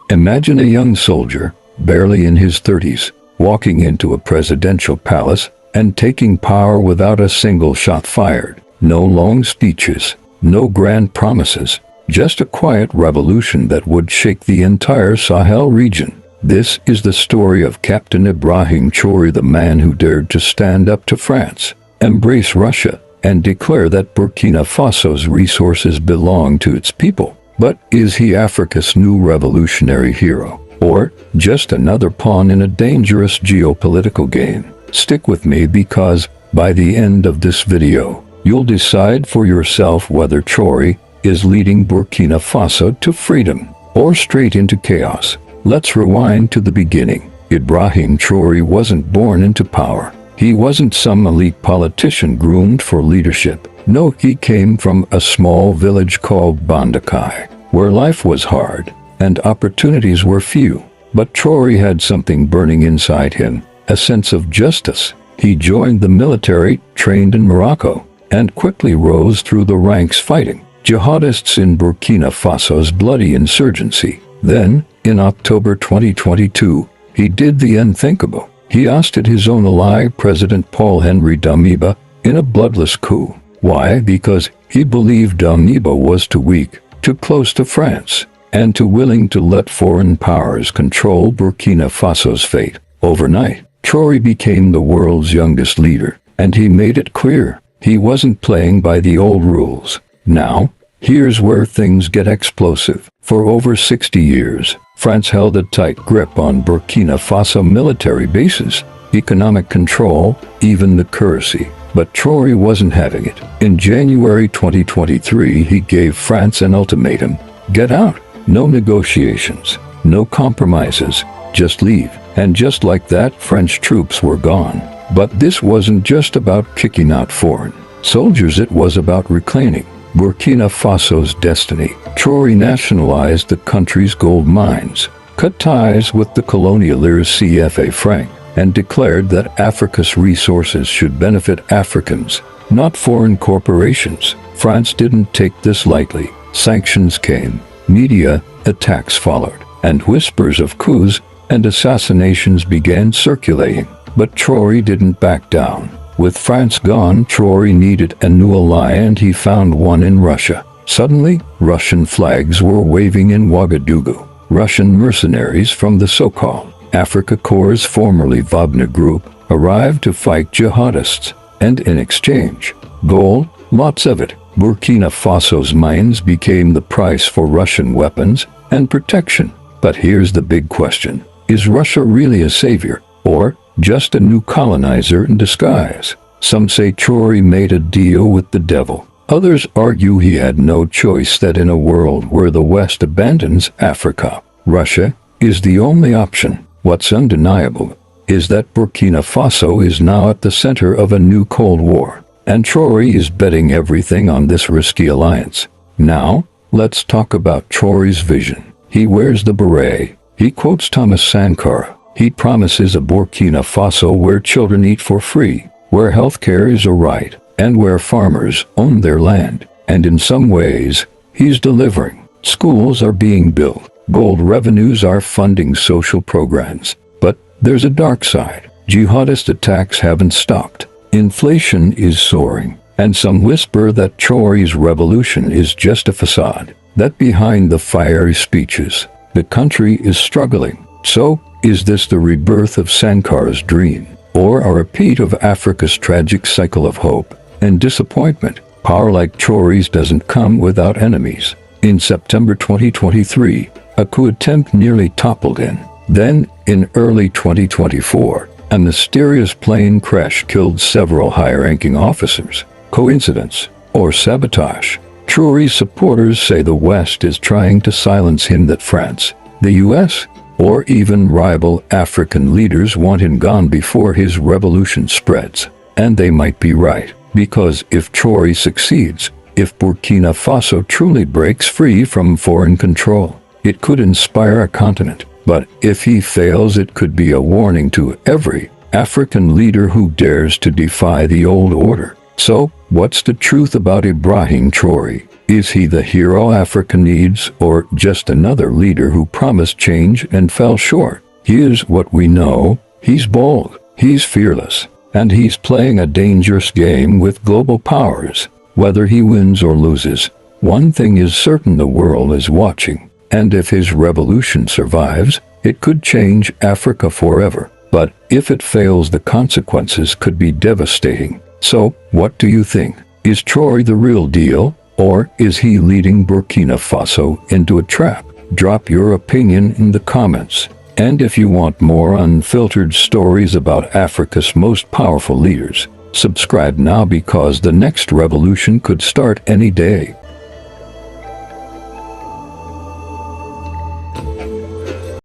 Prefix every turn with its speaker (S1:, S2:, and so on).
S1: Imagine a young soldier, barely in his 30s, walking into a presidential palace and taking power without a single shot fired. No long speeches, no grand promises, just a quiet revolution that would shake the entire Sahel region. This is the story of Captain Ibrahim Traoré, the man who dared to stand up to France, embrace Russia, and declare that Burkina Faso's resources belong to its people. But is he Africa's new revolutionary hero, or just another pawn in a dangerous geopolitical game? Stick with me, because by the end of this video, you'll decide for yourself whether Traoré is leading Burkina Faso to freedom or straight into chaos. Let's rewind to the beginning. Ibrahim Traoré wasn't born into power. He wasn't some elite politician groomed for leadership. No, he came from a small village called Bandakai, where life was hard and opportunities were few. But Traoré had something burning inside him, a sense of justice. He joined the military, trained in Morocco, and quickly rose through the ranks fighting jihadists in Burkina Faso's bloody insurgency. Then, in October 2022, he did the unthinkable. He ousted his own ally, President Paul-Henri Damiba, in a bloodless coup. Why? Because he believed Damiba was too weak, too close to France, and too willing to let foreign powers control Burkina Faso's fate. Overnight, Traoré became the world's youngest leader, and he made it clear he wasn't playing by the old rules. Now, here's where things get explosive. For over 60 years, France held a tight grip on Burkina Faso military bases, economic control, even the currency. But Traoré wasn't having it. In January 2023, he gave France an ultimatum. Get out. No negotiations, no compromises, just leave. And just like that, French troops were gone. But this wasn't just about kicking out foreign soldiers, it was about reclaiming Burkina Faso's destiny. Traoré nationalized the country's gold mines, cut ties with the colonialist CFA franc, and declared that Africa's resources should benefit Africans, not foreign corporations. France didn't take this lightly. Sanctions came, media attacks followed, and whispers of coups and assassinations began circulating. But Traoré didn't back down. With France gone, Traoré needed a new ally, and he found one in Russia. Suddenly, Russian flags were waving in Ouagadougou. Russian mercenaries from the so-called Africa Corps, formerly Wagner Group, arrived to fight jihadists, and in exchange, gold, lots of it. Burkina Faso's mines became the price for Russian weapons and protection. But here's the big question. Is Russia really a savior, or just a new colonizer in disguise? Some say Traoré made a deal with the devil. Others argue he had no choice, that in a world where the West abandons Africa, Russia is the only option. What's undeniable is that Burkina Faso is now at the center of a new Cold War, and Traoré is betting everything on this risky alliance. Now, let's talk about Traoré's vision. He wears the beret. He quotes Thomas Sankara. He promises a Burkina Faso where children eat for free, where healthcare is a right, and where farmers own their land. And in some ways, he's delivering. Schools are being built. Gold revenues are funding social programs. But there's a dark side. Jihadist attacks haven't stopped. Inflation is soaring. And some whisper that Traoré's revolution is just a facade, that behind the fiery speeches, the country is struggling. So, is this the rebirth of Sankara's dream, or a repeat of Africa's tragic cycle of hope and disappointment? Power like Traoré's doesn't come without enemies. In September 2023, a coup attempt nearly toppled in. Then, in early 2024, a mysterious plane crash killed several high-ranking officers. Coincidence or sabotage? Traoré's supporters say the West is trying to silence him, that France, the US, or even rival African leaders want him gone before his revolution spreads. And they might be right, because if Traoré succeeds, if Burkina Faso truly breaks free from foreign control, it could inspire a continent. But if he fails, it could be a warning to every African leader who dares to defy the old order. So, what's the truth about Ibrahim Traoré? Is he the hero Africa needs, or just another leader who promised change and fell short? Here's what we know. He's bold, he's fearless, and he's playing a dangerous game with global powers. Whether he wins or loses, one thing is certain: the world is watching. And if his revolution survives, it could change Africa forever. But if it fails, the consequences could be devastating. So, what do you think? Is Traoré the real deal, or is he leading Burkina Faso into a trap? Drop your opinion in the comments. And if you want more unfiltered stories about Africa's most powerful leaders, subscribe now, because the next revolution could start any day.